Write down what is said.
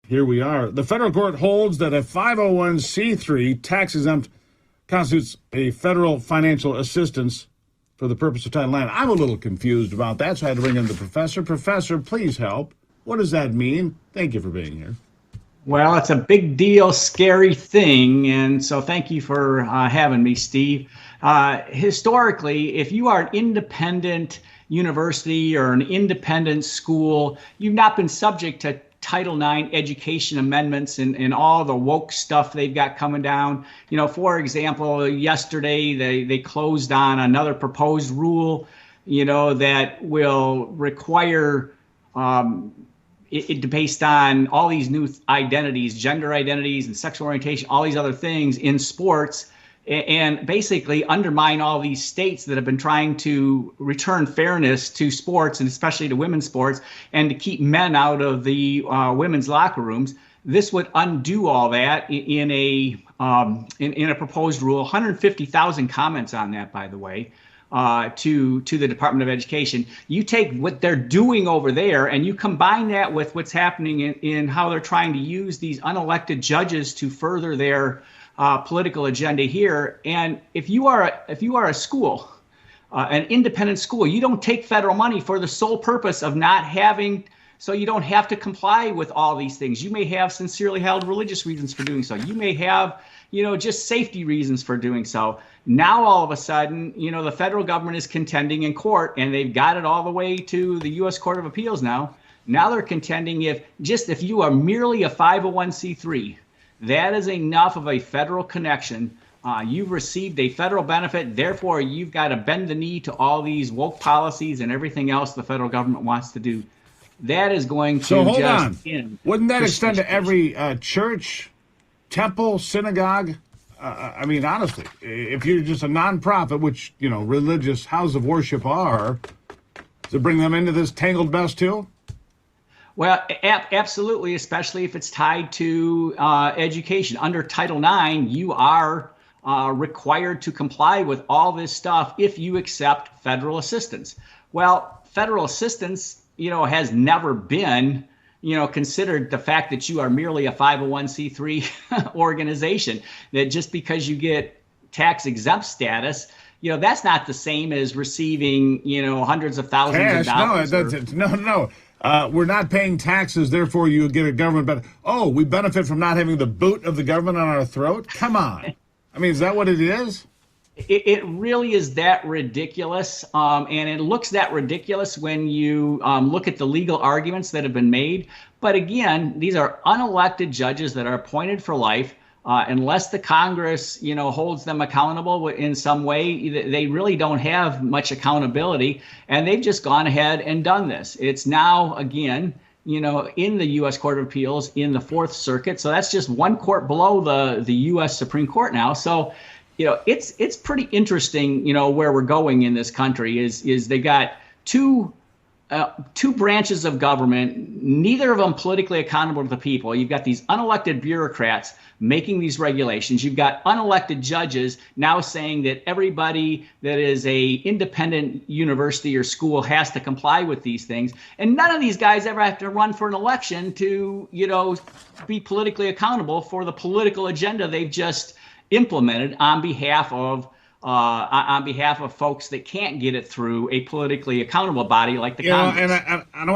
Here we are. The federal court holds that a 501c3 tax-exempt constitutes a federal financial assistance for the purpose of Title IX. I'm a little confused about that, so I had to bring in the professor. Professor, please help. What does that mean? Thank you for being here. Well, it's a big deal, scary thing, and so thank you for having me, Steve. Historically, if you are an independent university or an independent school, you've not been subject to Title IX education amendments and all the woke stuff they've got coming down. You know, for example, yesterday they closed on another proposed rule, that will require it based on all these new identities, gender identities and sexual orientation, all these other things in sports, and basically undermine all these states that have been trying to return fairness to sports, and especially to women's sports, and to keep men out of the women's locker rooms. This would undo all that in a proposed rule. 150,000 comments on that, by the way, to the Department of Education. You take what they're doing over there and you combine that with what's happening in how they're trying to use these unelected judges to further their political agenda here. And if you are a school, an independent school, you don't take federal money for the sole purpose of not having, so you don't have to comply with all these things. You may have sincerely held religious reasons for doing so. You may have, just safety reasons for doing so. Now, all of a sudden, the federal government is contending in court, and they've got it all the way to the U.S. Court of Appeals now. Now they're contending if you are merely a 501c3, that is enough of a federal connection. You've received a federal benefit, therefore you've got to bend the knee to all these woke policies and everything else the federal government wants to do. That is going to so hold on. Wouldn't that extend to every church, temple, synagogue? I mean, honestly, if you're just a nonprofit, which, religious houses of worship are, does it bring them into this tangled mess too? Well, absolutely, especially if it's tied to education. Under Title IX, you are required to comply with all this stuff if you accept federal assistance. Well, federal assistance, has never been, considered the fact that you are merely a 501c3 organization, that just because you get tax exempt status, that's not the same as receiving, hundreds of thousands of dollars. No. We're not paying taxes, therefore you get a government benefit. Oh, we benefit from not having the boot of the government on our throat? Come on. I mean, is that what it is? It really is that ridiculous, and it looks that ridiculous when you look at the legal arguments that have been made. But again, these are unelected judges that are appointed for life. Unless the Congress, holds them accountable in some way, they really don't have much accountability, and they've just gone ahead and done this. It's now, again, in the U.S. Court of Appeals in the Fourth Circuit. So that's just one court below the U.S. Supreme Court now. So, it's pretty interesting, where we're going in this country is they got two branches of government, neither of them politically accountable to the people. You've got these unelected bureaucrats making these regulations. You've got unelected judges now saying that everybody that is a independent university or school has to comply with these things. And none of these guys ever have to run for an election to, be politically accountable for the political agenda they've just implemented on behalf of folks that can't get it through a politically accountable body like the Congress. And I don't want